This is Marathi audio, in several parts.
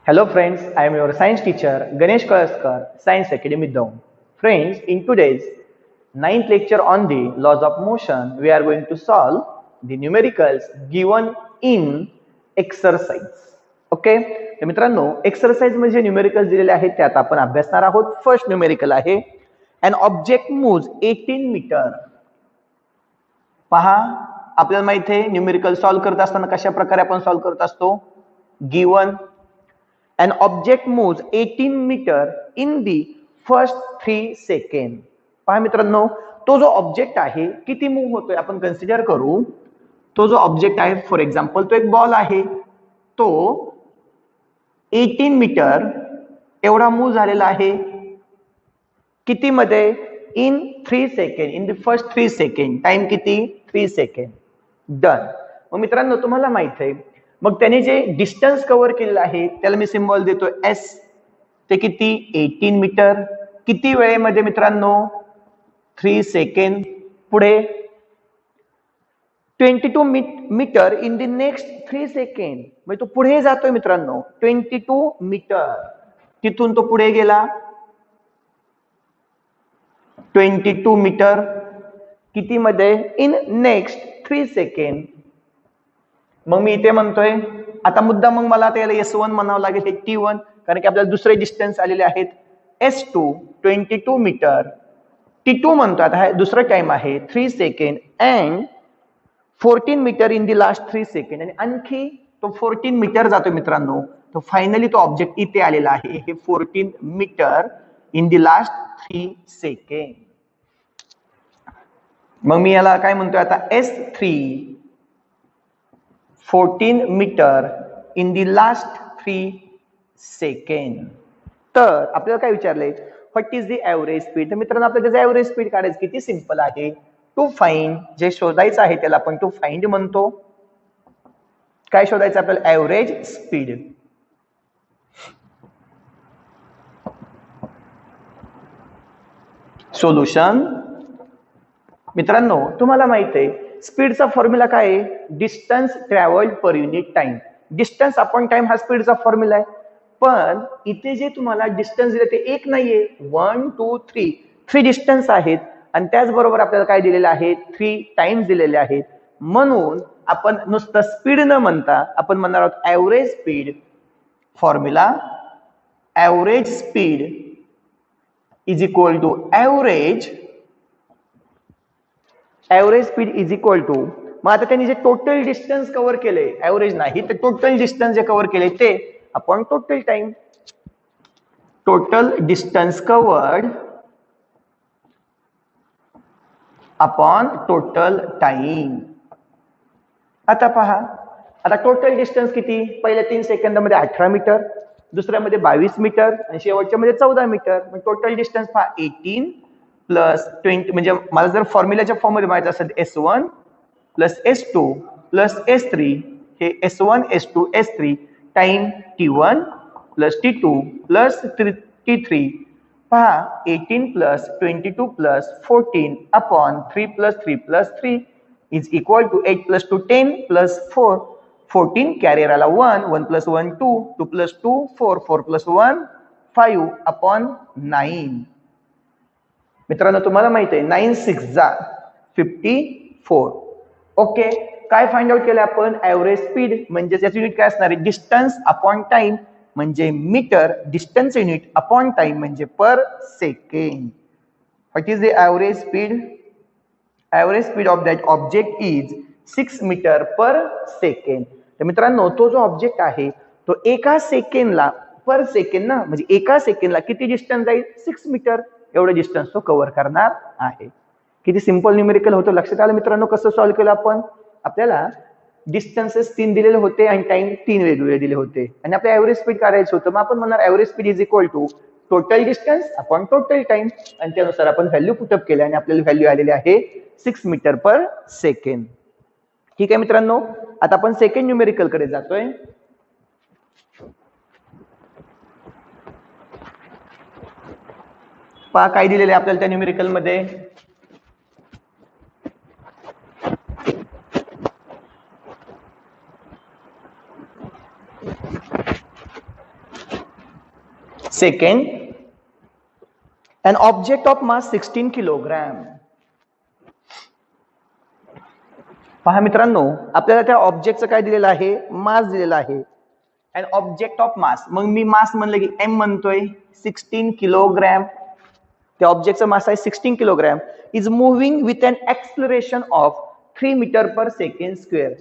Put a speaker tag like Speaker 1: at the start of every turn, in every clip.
Speaker 1: Hello friends, I am your science teacher Ganesh Kalaskar, Science Academy Daun. Friends, in today's ninth lecture on the laws of motion, we are going to solve the numericals given in exercise. Okay, तर मित्रांनो एक्सरसाइज मध्ये न्यूमेरिकल दिलेले आहेत त्यात आपण अभ्यासणार आहोत. फर्स्ट न्यूमेरिकल आहे अन ऑब्जेक्ट मूव्स 18 मीटर. पहा, आपल्याला माहिती आहे न्यूमेरिकल सॉल्व्ह करत असताना कशा प्रकारे आपण सॉल्व्ह करत असतो. Given an object moves 18 meter in the first 3 second. पहा मित्रांनो, तो जो ऑब्जेक्ट आहे किती मूव्ह होतोय आपण कन्सिडर करू. तो जो ऑब्जेक्ट आहे, फॉर एक्झाम्पल तो एक बॉल आहे, तो 18 मीटर एवढा मूव्ह झालेला आहे. किती मध्ये? In 3 second, in the first 3 second. Time किती? 3 सेकंड. डन. मग मित्रांनो तुम्हाला माहित आहे, मग त्याने जे डिस्टन्स कव्हर केलेलं आहे त्याला मी सिम्बॉल देतो एस. ते किती? 18 मीटर. किती वेळेमध्ये मित्रांनो? 3 सेकंड. पुढे 22 metre in the next 3 second. म्हणजे तो पुढे जातोय मित्रांनो. 22 मीटर. तिथून तो पुढे गेला 22 मीटर. किती मध्ये? In next 3 second. मग मी इथे म्हणतोय आता मुद्दा, मग मला त्याला S1 म्हणावं लागेल, हे T1, कारण की आपल्याला दुसरे डिस्टन्स आलेले आहेत. S2 22 metre. T2 म्हणतो आता दुसरा टाइम आहे 3 second and 14 metre in the last 3 second. आणि आणखी तो 14 मीटर जातो मित्रांनो. तो फायनली तो ऑब्जेक्ट इथे आलेला आहे, हे 14 metre in the last 3 second. मग मी याला काय म्हणतोय आता? S3 14 metre in the last 3 second. तर आपल्याला काय विचारलंय, what is the average speed. तर मित्रांनो आपल्याला त्याचं ऍव्हरेज स्पीड काढायचं. किती सिंपल आहे. टू फाइंड, जे शोधायचं आहे त्याला आपण टू फाइंड म्हणतो. काय शोधायचं आपल्याला? Average speed. सोल्युशन. मित्रांनो तुम्हाला माहित आहे स्पीडचा फॉर्म्युला काय आहे? Distance travelled per unit time. Distance upon time हा स्पीडचा फॉर्म्युला आहे. पण इथे जे तुम्हाला डिस्टन्स दिले ते एक नाहीये, 1 2 3 डिस्टन्स आहेत. आणि त्याचबरोबर आपल्याला काय दिलेलं आहे? 3 टाइम्स दिलेले आहेत. म्हणून आपण नुसतं स्पीड न म्हणता आपण म्हणणार आहोत average speed. Formula average speed is equal to average speed is equal to. मग आता त्यांनी जे टोटल डिस्टन्स कव्हर केले, ऍव्हरेज नाही तर टोटल डिस्टन्स जे कव्हर केले ते upon total time. Total distance covered upon total time. आता पहा, आता टोटल डिस्टन्स किती? पहिल्या 3 सेकंदामध्ये 18 मीटर, दुसऱ्यामध्ये 22 मीटर आणि शेवटच्या मध्ये 14 मीटर. मग टोटल डिस्टन्स पहा 18 प्लस 20. म्हणजे मला जर फॉर्म्युलाच्या फॉर्म मध्ये माहिती असेल S1 plus S2 plus S3, हे S1 S2 S3 time T1 plus T2 plus T3. पहा 18 plus 22 plus 14 upon 3 plus 3 plus 3 is equal to 8 plus 2 10 plus 4 14. Carrier आला 1, 1 प्लस 1 2, 2 प्लस 2 4, 4 प्लस 1 5 अपॉन 9. मित्रांनो तुम्हाला माहिती आहे 9 6 जा 54. ओके, काय फाइंड आउट केलं आपण? Average speed. म्हणजे त्याची युनिट काय असणार आहे? डिस्टन्स अपॉन टाइम म्हणजे metre. Distance unit upon time म्हणजे per second. What is the average speed? Average speed of that object is 6 metre per second. तर मित्रांनो तो जो ऑब्जेक्ट आहे तो एका सेकंडला, पर सेकंड ना, म्हणजे एका सेकंडला किती डिस्टन्स जाईल? 6 मीटर. एवढं डिस्टन्स तो कव्हर करणार आहे. किती सिंपल न्यूमेरिकल होतं. लक्षात आलं मित्रांनो कसं सॉल्व्ह केलं आपण? आपल्याला डिस्टन्सेस 3 दिलेले होते आणि टाइम 3 वेगवेगळे दिले होते आणि आपल्याला ऍव्हरेज स्पीड काढायचं होतं. मग आपण म्हणणार average speed is equal to total distance upon total time. आणि त्यानुसार आपण व्हॅल्यू पुटअप केली आणि आपल्याला व्हॅल्यू आलेली आहे 6 मीटर पर सेकंड. ठीक आहे मित्रांनो, आता आपण सेकंड न्यूमेरिकल कडे जातोय. पहा काय दिलेलं आहे आपल्याला त्या न्यूमेरिकल मध्ये. Second. an object of mass 16 kilogram. पहा मित्रांनो, आपल्याला त्या ऑब्जेक्टचं काय दिलेलं आहे, मास दिलेला आहे. an object of mass, मग मी मास म्हणलं की m म्हणतोय 16 किलोग्रॅम. त्या ऑब्जेक्टचं मास आहे 16 kilogram. Is moving with an acceleration of 3 metre per second square.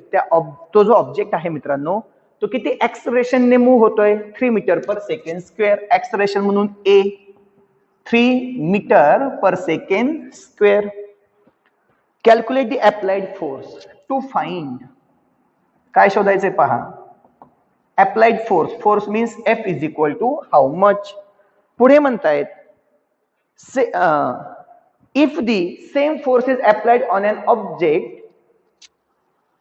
Speaker 1: तो जो ऑब्जेक्ट आहे मित्रांनो, तो किती एक्सलरेशनने मूव्ह होतोय, 3 metre per second square. Acceleration म्हणून a, 3 metre per second square. Calculate the applied force to find. काय शोधायचंय पहा, applied force. Force means F is equal to how much. पुढे म्हणतायत if the same force is applied on an object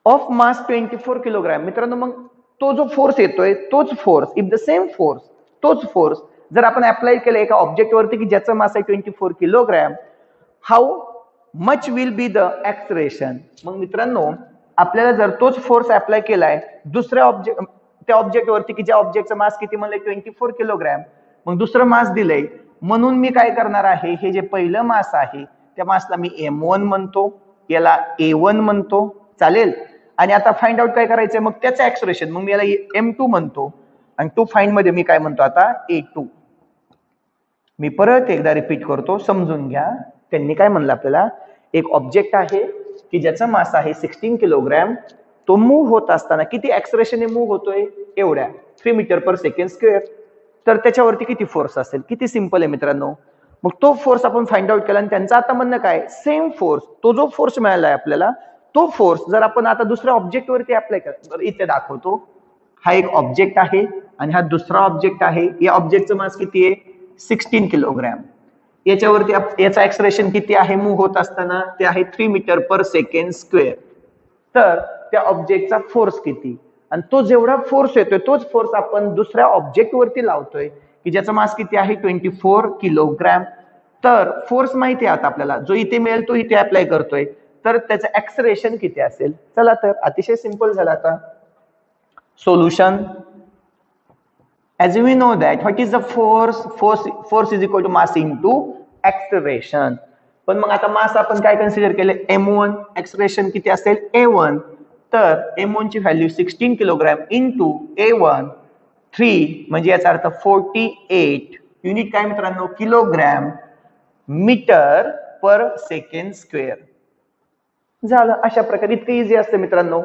Speaker 1: of mass 24 kilogram. मित्रांनो, मग तो जो फोर्स येतोय तोच force, if the same force, तोच फोर्स जर आपण अप्लाय केला एका ऑब्जेक्ट वरती की ज्याचं मास आहे 24 kilogram, how much will be the acceleration. मग मित्रांनो, आपल्याला जर तोच फोर्स अप्लाय केलाय दुसऱ्या ऑब्जेक्ट, त्या ऑब्जेक्ट वरती की ज्या ऑब्जेक्टचं मास किती म्हणलंय 24 किलोग्रॅम, मग दुसरं मास दिलंय, म्हणून मी काय करणार आहे, हे जे पहिलं मास आहे त्या मासला मी m1 म्हणतो, याला a1 म्हणतो, चालेल. आणि आता फाइंड आउट काय करायचंय, मग त्याचं एक्सलरेशन, मग मी याला m2 म्हणतो, आणि टू फाइंड मध्ये मी काय म्हणतो आता a2. मी परत एकदा रिपीट करतो, समजून घ्या. त्यांनी काय म्हणलं आपल्याला, एक ऑब्जेक्ट आहे की ज्याचा मास आहे 16 किलोग्रॅम, तो मूव्ह होत असताना किती एक्सलरेशनने मूव्ह होतोय, एवढ्या 3 मीटर पर सेकंड स्क्वेअर. तर त्याच्यावरती किती फोर्स असेल, किती सिंपल आहे मित्रांनो. मग तो फोर्स आपण फाइंड आउट केला, आणि त्यांचं आता म्हणणं काय, सेम फोर्स, तो जो फोर्स मिळाला आहे आपल्याला, तो फोर्स जर आपण आता दुसऱ्या ऑब्जेक्ट वरती अप्लाय केला, इथे दाखवतो. हा एक ऑब्जेक्ट आहे आणि हा दुसरा ऑब्जेक्ट आहे. या ऑब्जेक्टचं मास किती आहे, 16 किलोग्रॅम. याच्यावरती याचा एक्सलरेशन किती आहे मूव्ह होत असताना, ते आहे 3 मीटर पर सेकंड स्क्वेअर. तर त्या ऑब्जेक्टचा फोर्स किती, आणि तो जेवढा फोर्स येतोय तोच फोर्स आपण दुसऱ्या ऑब्जेक्ट वरती लावतोय की ज्याचा मास किती आहे 24 किलोग्रॅम. तर फोर्स माहिती आहे आता आपल्याला, जो इथे मिळेल तो इथे अप्लाय करतोय, तर त्याचं एक्सलरेशन किती असेल. चला तर अतिशय सिंपल झालं आता. Solution. As we know that what is the force is equal to mass into acceleration. पण मग आता मास आपण काय कन्सिडर केले, m1, एक्सलरेशन किती असेल a1. तर m1 ची व्हॅल्यू 16 किलोग्रॅम इंटू a1 3, म्हणजे याचा अर्थ 48. युनिट काय मित्रांनो, kilogram metre per second square. झालं. अशा प्रकारे इतकं इझी असतं मित्रांनो.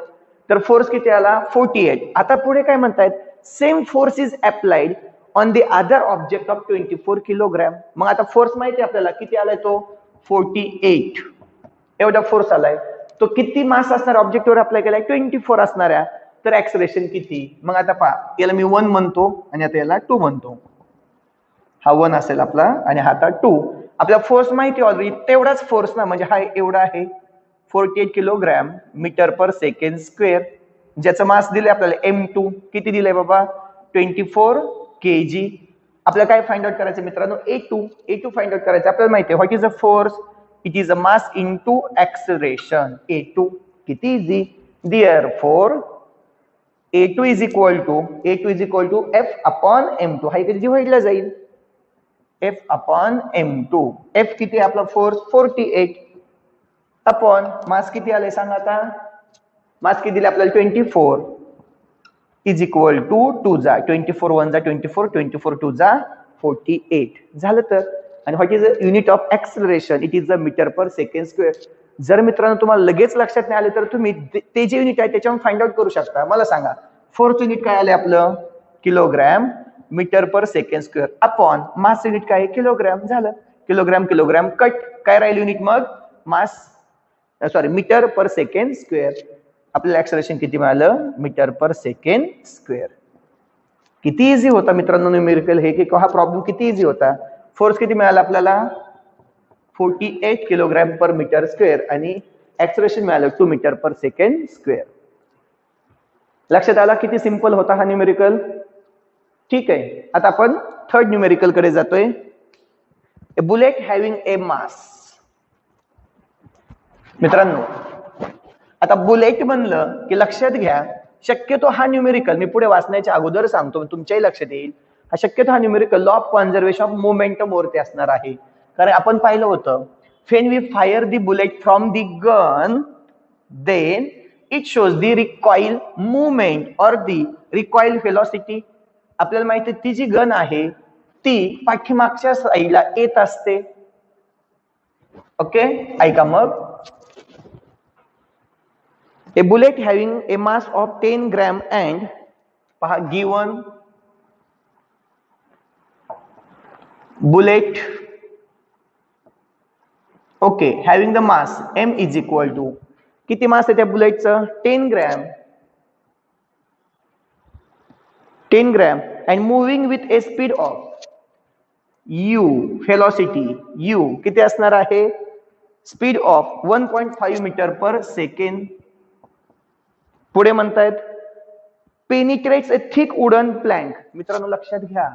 Speaker 1: तर फोर्स किती आला, 48. आता पुढे काय म्हणतायत, same force is applied on the other object of 24 kilogram. मग आता फोर्स माहिती आपल्याला किती आलाय, तो 48. एवढा फोर्स आलाय. तो किती मास असणार ऑब्जेक्टवर अप्लाय केलाय, 24 असणाऱ्या. तर एक्सलरेशन किती, मग आता पहा, याला मी 1 म्हणतो आणि आता याला 2 म्हणतो. हा 1 असेल आपला आणि हा आता 2. आपला फोर्स माहिती ऑलरेडी, तेवढाच फोर्स ना, म्हणजे हा एवढा आहे 48 kilogram metre per second square. ज्याचं मास दिले आपल्याला m2, किती दिलंय बाबा, 24 kg. आपल्याला काय फाइंड आउट करायचं मित्रांनो, a2 फाइंड आउट करायचं. आपल्याला माहिती आहे what is a force, it is a mass into acceleration. a2 किती easy. Therefore a2 is equal to f upon m2. हा इथे डिवाइडला जाईल, f अपॉन m2. f किती आपला फोर्स 48 अपॉन मास किती आले सांगा आता, मास किती दिले आपल्याला 24 इज इक्वल टू 2 जा 24 1 जा 24 24 2 जा 48. झालं तर. आणि what is the unit of acceleration, it is the metre per second square. जर मित्रांनो तुम्हाला लगेच लक्षात नाही आले तर तुम्ही ते जे युनिट आहे त्याच्यावर फाइंड आउट करू शकता. मला सांगा, फोर्थ युनिट काय आले आपलं, kilogram metre per second square upon mass unit काय, किलोग्रॅम. झालं. किलोग्रॅम कट, काय राहील युनिट मग, mass, sorry metre per second square. आपल्याला एक्सलरेशन किती मिळालं, मीटर पर सेकंड स्क्वेअर. किती इझी होता मित्रांनो न्यूमेरिकल हे, की हा प्रॉब्लेम किती इझी होता. फोर्स किती मिळाला आपल्याला, 48 किलोग्रॅम पर मीटर स्क्वेअर, आणि एक्सलरेशन मिळालं 2 मीटर पर सेकंड स्क्वेअर. लक्षात आला किती सिंपल होता हा न्यूमेरिकल. ठीक आहे. आता आपण थर्ड न्यूमेरिकल कडे जातोय. ए बुलेट हॅव्हिंग ए मास. मित्रांनो आता बुलेट म्हणलं की लक्षात घ्या, शक्यतो हा न्यूमेरिकल मी पुढे वाचण्याच्या अगोदर सांगतो, तुमच्याही लक्षात येईल. शक्यतो हा numerical law of conservation of momentum वरती असणार आहे. कारण आपण पाहिलं होतं when we fire the bullet from the gun then it shows the recoil movement or the recoil velocity. आपल्याला माहिती आहे ती जी गन आहे ती पाठीमागच्या साईडला येत असते. ओके, ऐका मग. A bullet having a mass of 10 gram and पहा given bullet okay having the mass m is equal to किती मास आहे त्या बुलेटचं 10 gram 10 gram and moving with a speed of u velocity u किती असणार आहे speed of 1.5 metre per second. पुढे म्हणतायत penetrates a thick wooden plank. मित्रांनो लक्षात घ्या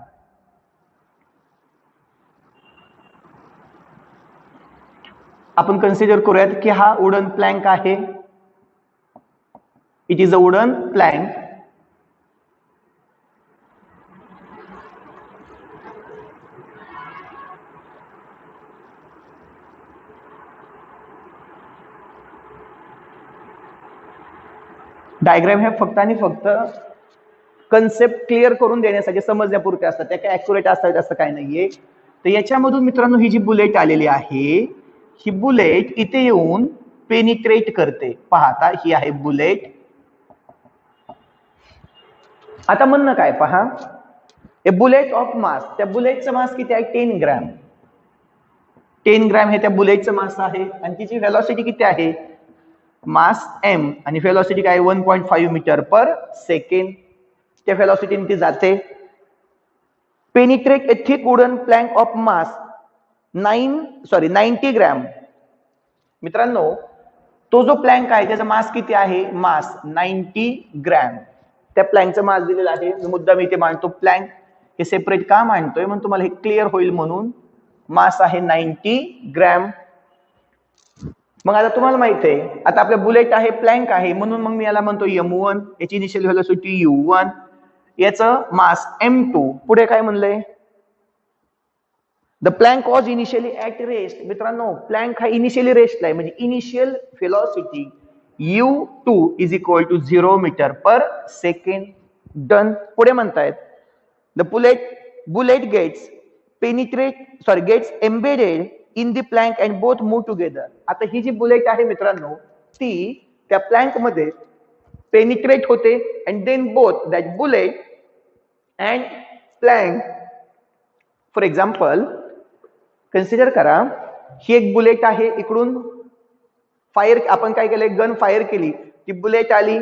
Speaker 1: आपण कन्सिडर करूयात की हा वुडन प्लॅंक आहे. It is a wooden plank. Diagram हे फक्त आणि फक्त कन्सेप्ट क्लिअर करून देण्यासाठी समजण्यापुरते असतात, त्या काय ऍक्युरेट असतात असं काय नाहीये. तर याच्यामधून मित्रांनो ही जी बुलेट आलेली आहे ही बुलेट इथे येऊन पेनिट्रेट करते. पाहता ही आहे बुलेट. आता म्हणणं काय पहा ए बुलेट ऑफ मास, त्या बुलेटचं मास किती आहे 10 ग्रॅम. 10 ग्रॅम हे त्या बुलेटचं मास आहे आणि तिची व्हेलॉसिटी किती आहे मास m आणि व्हेलॉसिटी काय 1.5 मीटर पर सेकंड. त्या व्हेलॉसिटीने ती जाते. Penetrate A thick wooden plank of mass 90 gram. मित्रांनो तो जो प्लॅंक आहे त्याचा मास किती आहे मास 90 ग्रॅम. त्या प्लॅंकचा मास दिलेला आहे. मुद्दा मी इथे मांडतो प्लॅंक हे सेपरेट का मांडतोय म्हणून तुम्हाला हे क्लिअर होईल म्हणून. मास आहे 90 ग्रॅम. मग आता तुम्हाला माहित आहे आता आपल्या बुलेट आहे प्लॅंक आहे म्हणून मग मी याला म्हणतो m1 याची इनिशियल व्हेलॉसिटी u1 याचं मास m2. पुढे काय म्हणलंय the plank was initially at rest. मित्रांनो प्लॅंक हा इनिशियली रेस्टला आहे म्हणजे initial velocity u2 is equal to 0 metre per second. Done. पुढे म्हणतायत the bullet gets embedded in the plank and both move together. आता ही जी बुलेट आहे मित्रांनो ती त्या प्लॅंक मध्ये पेनिट्रेट होते and then both that bullet and plank. For example consider करा ही एक बुलेट आहे. इकडून फायर आपण काय केलंय गन फायर केली ती बुलेट आली.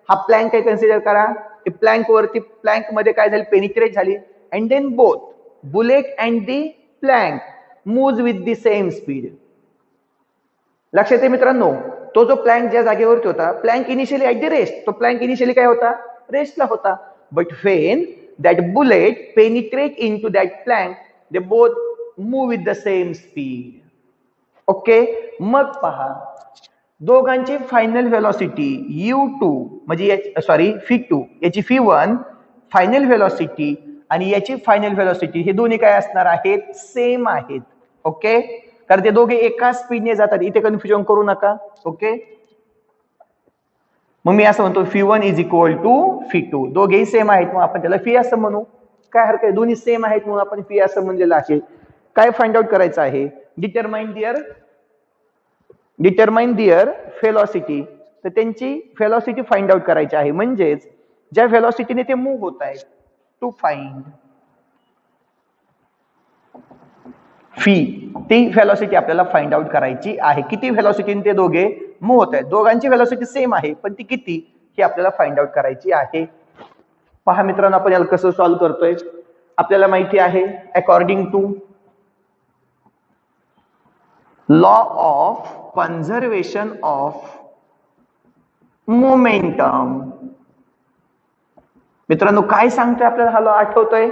Speaker 1: हा प्लॅंक आहे कन्सिडर करा. प्लॅंक वरती प्लॅंक मध्ये काय झाली पेनिट्रेट झाली and then both bullet and the plank moves with the same speed. लक्षात आहे मित्रांनो तो जो प्लॅंक ज्या जागेवरती होता plank initially at the rest. तो प्लॅंक इनिशियली काय होता रेस्टला होता. But when that bullet penetrate into that plank they both move with the same speed. Okay. मग पहा दोघांची फायनल व्हेलॉसिटी u2 म्हणजे v2 याची v1 फायनल व्हेलॉसिटी आणि याची फायनल व्हेलॉसिटी हे दोन्ही काय असणार आहेत सेम आहेत. ओके. कारण ते दोघे एका स्पीडने जातात. इथे कन्फ्युजन करू नका. ओके. मग मी असं म्हणतो v1 is equal to v2. दोघेही सेम आहेत मग आपण त्याला फी असं म्हणू. काय हरकत आहे दोन्ही सेम आहेत म्हणून आपण फी असं म्हणलेलं आहे. काय फाइंड आउट करायचं आहे डिटरमाइन दिअर व्हेलॉसिटी. तर त्यांची व्हेलॉसिटी फाइंड आउट करायची आहे म्हणजेच ज्या व्हेलॉसिटीने ते मूव्ह होत आहेत टू फाइंड फी ती व्हेलॉसिटी आपल्याला फाइंड आउट करायची आहे. किती व्हेलॉसिटीने ते दोघे मूव्ह होत आहेत. दोघांची व्हेलॉसिटी सेम आहे पण ती किती ही आपल्याला फाइंड आउट करायची आहे. पहा मित्रांनो आपण याला कसं सॉल्व्ह करतोय. आपल्याला माहिती आहे according to law of conservation of momentum. मित्रांनो काय सांगतोय आपल्याला हा लॉ आठवतोय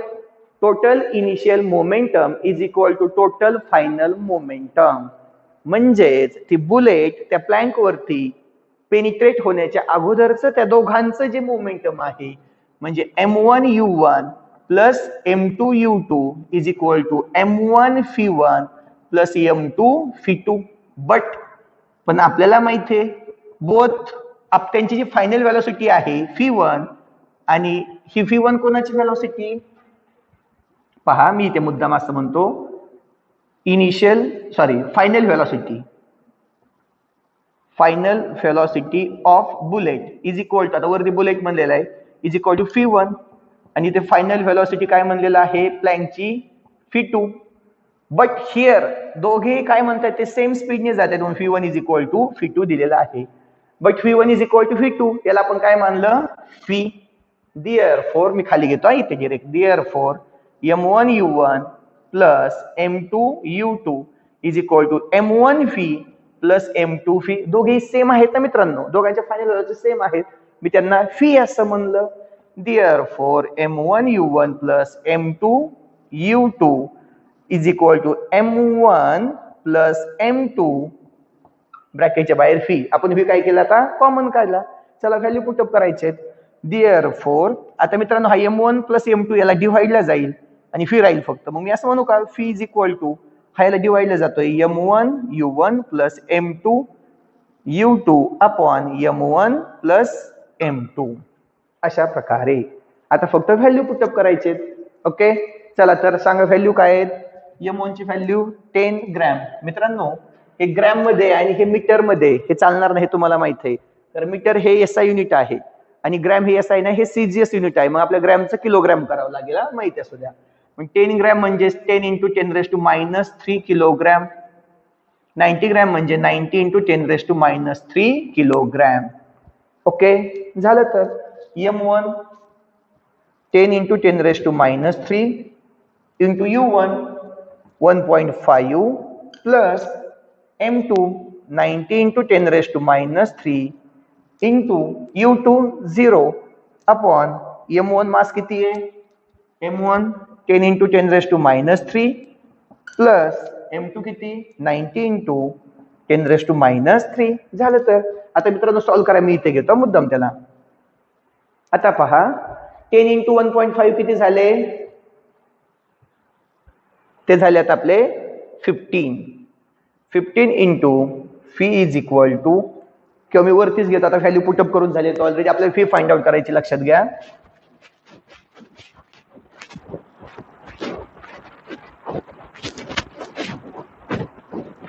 Speaker 1: total initial momentum is equal to total final momentum. म्हणजेच ती बुलेट त्या प्लॅंक वरती पेनिट्रेट होण्याच्या अगोदरचं त्या दोघांचं जे मोमेंटम आहे म्हणजे m1 u1 plus m2u2 is equal to m1 φ1 plus m2 φ2. But पण आपल्याला माहिती आहे बोथ त्यांची जी फायनल व्हेलॉसिटी आहे φ1 आणि ही φ1 कोणाची व्हेलॉसिटी पहा, मी इथे मुद्दाम असं म्हणतो final velocity of bullet is equal to, आता वरती बुलेट म्हणलेला आहे, इज इक्वल टू φ1 आणि इथे फायनल व्हेलॉसिटी काय म्हणलेलं आहे प्लँकची φ2. बट हिअर दोघे काय म्हणतात ते सेम स्पीडने जातात म्हणून φ1 इज इक्वल टू φ2 दिलेला आहे. बट φ1 इज इक्वल टू φ2 याला आपण काय मानलं φ. देअरफॉर मी खाली घेतो इथे direct, therefore m1 u1 plus m2 u2 is equal to m1 φ plus m2 φ. दोघे सेम आहेत ना मित्रांनो, दोघांच्या फायनल व्हॅल्यूज सेम आहेत, मी त्यांना φ असं म्हणलं. Therefore m1 u1 plus m2 u2 is equal to m1 plus m2 ब्रॅकेटच्या बाहेर φ. आपण φ काय केला आता कॉमन काढला. चला व्हॅल्यू पुटअप करायचे. देअरफॉर आता मित्रांनो हा m1 प्लस m2 याला डिवाइडला जाईल आणि φ राहील फक्त. मग मी असं म्हणू का φ इज इक्वल टू हा याला डिवाइडला जातोय m1 u1 plus m2 u2 upon m1 plus m2. अशा प्रकारे आता फक्त व्हॅल्यू पुटअप करायचे. ओके चला तर सांगा व्हॅल्यू काय आहेत. m1 ची व्हॅल्यू 10 ग्रॅम. मित्रांनो हे ग्रॅम मध्ये आणि हे मीटर मध्ये हे चालणार नाही, तुम्हाला माहित आहे. तर मीटर हे SI युनिट आहे आणि ग्रॅम हे SI नाही, हे CGS युनिट आहे. मग आपल्या ग्रॅमचं किलोग्रॅम करावं लागेल, माहिती असू द्या. मग 10 ग्रॅम म्हणजे 10 इंटू 10⁻³ किलोग्रॅम. 90 ग्रॅम म्हणजे 90 इंटू 10⁻³ किलोग्रॅम. ओके झालं तर m1 10 into 10⁻³ into u1 1.5 plus m2 90 into 10⁻³ into u2 0 upon m1 मास किती आहे m1 10 इंटू 10⁻³ प्लस m2 किती 90 इंटू 10⁻³ झालं. तर आता मित्रांनो सॉल्व्ह करा, मी इथे घेतो मुद्दाम त्याला. आता पहा 10 इंटू 1.5 किती झाले, ते झाले आता आपले 15 इंटू φ इज इक्वल टू, किंवा मी वरतीच घेतो आता व्हॅल्यू पुटअप करून झाले तर ऑलरेडी आपल्याला φ फाइंड आउट करायची, लक्षात घ्या.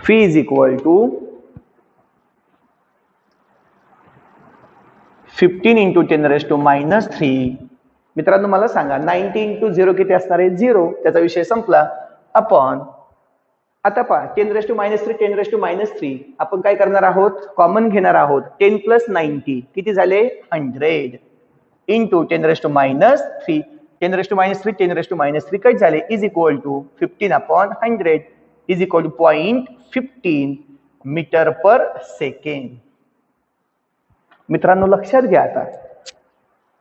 Speaker 1: φ इज इक्वल टू 15 इंटू 10⁻³ मित्रांनो मला सांगा 90 इंटू 0 किती असणार आहे 0, त्याचा विषय संपला. अपॉन आता पहा 10⁻³ 10⁻³ आपण काय करणार आहोत कॉमन घेणार आहोत. 10 प्लस 90 किती झाले 100 इंटू 10⁻³ 10⁻³ कट झाले is equal to 15 upon 100 is equal to 0.15 metre per second. मित्रांनो लक्षात घ्या आता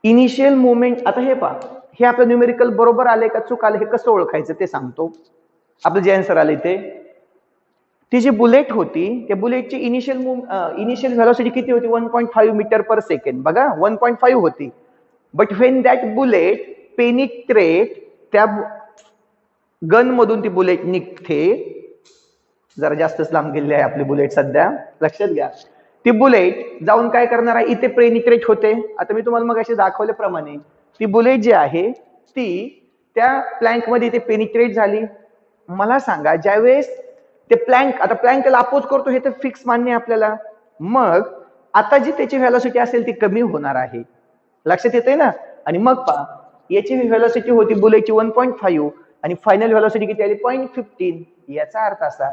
Speaker 1: इनिशियल मुवमेंट. आता हे पहा हे आपलं न्यूमेरिकल बरोबर आले का चूक आले हे कसं ओळखायचं ते सांगतो. आपलं जे आन्सर आले ते ती जी बुलेट होती त्या बुलेटची इनिशियल व्हेलॉसिटी किती होती 1.5 मीटर पर सेकंड. बघा 1.5 होती. But when that bullet penetrate, त्या गन मधून ती बुलेट निघते, जरा जास्तच लांब गेली आहे आपली बुलेट सध्या, लक्षात घ्या. ती बुलेट जाऊन काय करणार आहे इथे पेनिट्रेट होते. आता मी तुम्हाला मग असे दाखवल्याप्रमाणे ती बुलेट जी आहे ती त्या प्लँक मध्ये इथे पेनिट्रेट झाली. मला सांगा ज्यावेळेस ते प्लँक, आता प्लँकला अपोज करतो हे तर फिक्स मान्य आपल्याला, मग आता जी त्याची व्हेलॉसिटी असेल ती कमी होणार आहे, लक्षात येते ना. आणि मग पहा याची व्हेलॉसिटी होती बुलेटची 1.5 आणि फायनल व्हेलॉसिटी किती आली 0.15. याचा अर्थ असा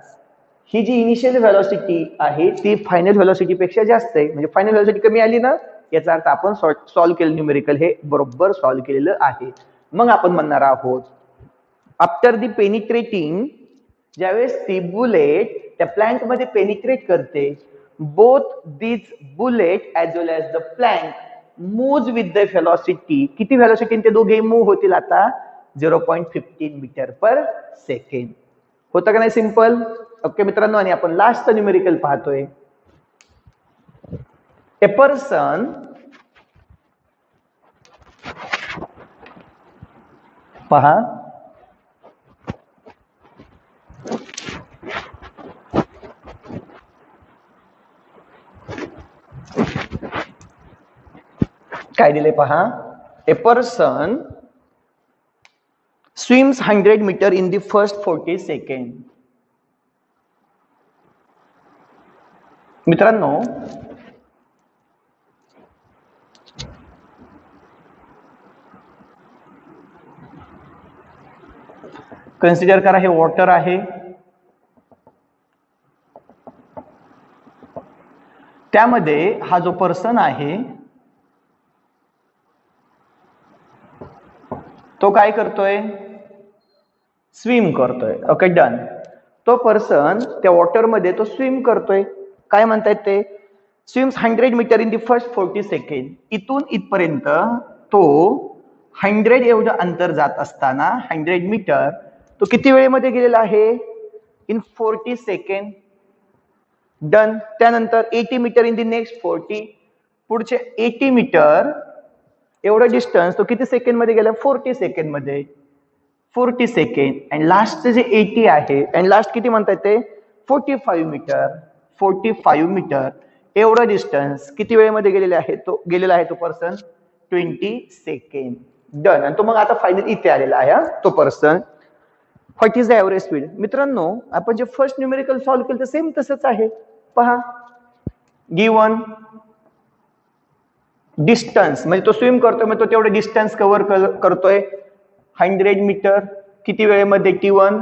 Speaker 1: ही जी इनिशियल व्हेलॉसिटी आहे ती फायनल व्हेलॉसिटी पेक्षा जास्त आहे, म्हणजे फायनल व्हेलॉसिटी कमी आली ना, याचा अर्थ आपण सॉल्व्ह केलं न्यूमेरिकल हे बरोबर सॉल्व्ह केलेलं आहे. मग आपण म्हणणार आहोत आफ्टर दी पेनिट्रेटिंग, ज्यावेळेस ती बुलेट त्या प्लँक मध्ये पेनिट्रेट करते, both this bullet as well as the plank moves with the velocity. किती व्हेलॉसिटी ते दोघे मूव्ह होतील आता 0.15 मीटर पर सेकंड. होतं का नाही सिंपल. ओके मित्रांनो, आणि आपण लास्ट न्यूमेरिकल पाहतोय. ए पर्सन पहा, काय दिले पहा, a person swims 100 meter in the first 40 seconds. मित्रांनो, कन्सिडर करा हे वॉटर आहे, त्यामध्ये हा जो पर्सन आहे तो काय करतोय, स्विम करतोय. Okay, done. तो पर्सन त्या वॉटर मध्ये तो स्विम करतोय. काय म्हणतायत ते, swims 100 metre in the first 40 second. इथून इथपर्यंत तो 100 एवढं अंतर जात असताना 100 मीटर तो किती वेळेमध्ये गेलेला आहे, इन 40 सेकंड. डन. त्यानंतर 80 मीटर इन द नेक्स्ट 40, पुढचे 80 मीटर एवढं डिस्टन्स तो किती सेकंड मध्ये गेला, 40 सेकंड मध्ये. 40 सेकंड. अँड लास्टचे जे 80 आहे, अँड लास्ट किती म्हणताय ते 45 मीटर. 45 मीटर एवढं डिस्टन्स किती वेळेमध्ये गेलेला आहे तो पर्सन, 20 सेकंड. डन. आणि तो मग आता फायनल इथे आलेला आहे तो person. What is the average speed. मित्रांनो, आपण जे फर्स्ट न्यूमेरिकल सॉल्व्ह केलं ते सेम तसंच आहे. पहा, गिवन डिस्टन्स म्हणजे तो स्विम करतोय, मग तो तेवढं डिस्टन्स कव्हर करतोय 100 मीटर किती वेळेमध्ये, T1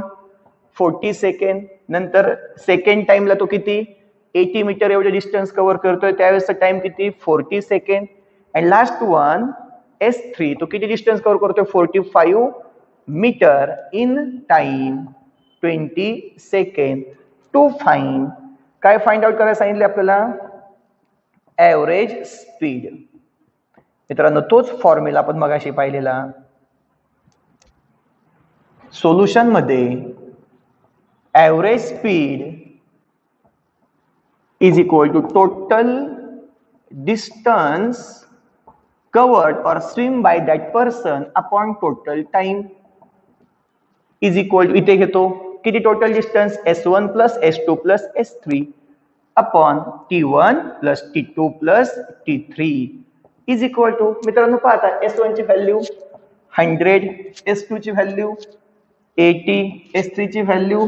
Speaker 1: 40 सेकंड. नंतर सेकंड टाइमला तो किती 80 मीटर एवढे डिस्टन्स कव्हर करतोय, त्यावेळेसचा टाइम किती 40 second. And last one S3 तो किती डिस्टन्स कव्हर करतोय 45 metre in time 20 second. To find, काय फाइंड आउट करायला सांगितले आपल्याला, ऍव्हरेज स्पीड. मित्रांनो, तोच फॉर्म्युला आपण मगाशी पाहिलेला. सोल्युशन मध्ये average speed is equal to total distance covered or swim by that person upon total time is equal to, इथे घेतो किती total distance, S1 plus S2 plus S3 upon T1 plus T2 plus T3 is equal to. मित्रांनो पाहता, S1 ची व्हॅल्यू 100, S2 ची व्हॅल्यू 80, S3 ची व्हॅल्यू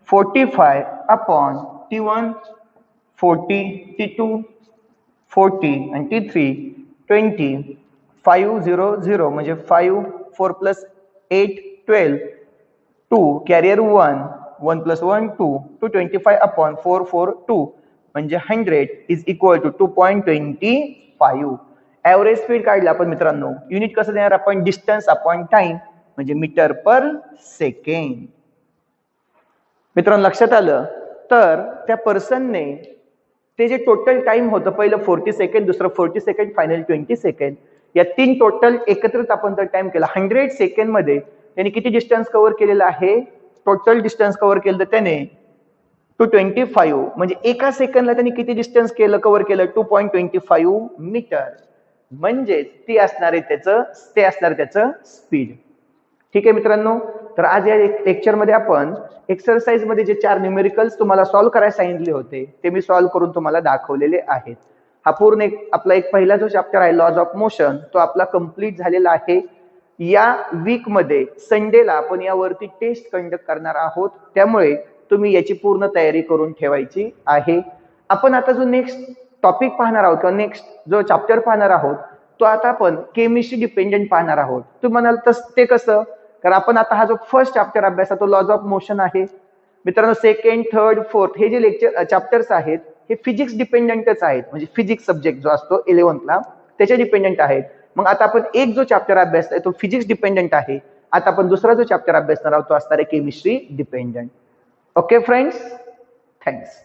Speaker 1: 45 अपॉन T1 40, T2 40 आणि T3 20. 500 म्हणजे 5, 4 प्लस 8 12, 2 कॅरियर 1, 1 प्लस 1 2, 225 अपॉन 4 4 2 म्हणजे 100 is equal to 2.25. Average speed काढला आपण मित्रांनो. युनिट कसं देणार आपण, डिस्टन्स अपॉन टाइम म्हणजे मीटर पर सेकंड. मित्रांनो लक्षात आलं. तर त्या पर्सनने ते जे टोटल टाइम होतं, पहिलं 40 सेकंड, दुसरं 40 सेकंड, फायनल 20 सेकंड, या तीन टोटल एकत्रित आपण जर टाइम केला 100 सेकंड मध्ये त्यांनी किती डिस्टन्स कव्हर केलेला आहे, टोटल डिस्टन्स कव्हर केलं तर त्याने 225 म्हणजे एका सेकंडला त्यांनी किती डिस्टन्स कव्हर केलं 2.25 मीटर. म्हणजे ते असणार त्याचं स्पीड. ठीक आहे मित्रांनो. तर आज या लेक्चर मध्ये आपण एक्सरसाइज मध्ये जे 4 न्यूमेरिकल्स तुम्हाला सॉल्व्ह करायला सांगितले होते ते मी सॉल्व्ह करून तुम्हाला दाखवलेले आहेत. हा पूर्ण आपला पहिला जो चॅप्टर आहे लॉज ऑफ मोशन तो आपला कंप्लीट झालेला आहे. या वीक मध्ये संडेला आपण यावरती टेस्ट कंडक्ट करणार आहोत, त्यामुळे तुम्ही याची पूर्ण तयारी करून ठेवायची आहे. आपण आता जो नेक्स्ट टॉपिक पाहणार आहोत किंवा नेक्स्ट जो चॅप्टर पाहणार आहोत तो आता आपण केमिस्ट्री डिपेंडेंट पाहणार आहोत. तुम्ही म्हणाल तर ते कसं, कारण आपण आता हा जो फर्स्ट चॅप्टर अभ्यासा तो लॉज ऑफ मोशन आहे. मित्रांनो सेकंड, थर्ड, फोर्थ हे जे चॅप्टर्स आहेत हे फिजिक्स डिपेंडेंटच आहेत, म्हणजे फिजिक्स सब्जेक्ट जो असतो 11th त्याच्या डिपेंडेंट आहेत. मग आता आपण एक जो चॅप्टर अभ्यासतोय तो फिजिक्स डिपेंडेंट आहे. आता आपण दुसरा जो चॅप्टर अभ्यासणार आहोत तो असणार आहे chemistry dependent. Okay friends, thanks.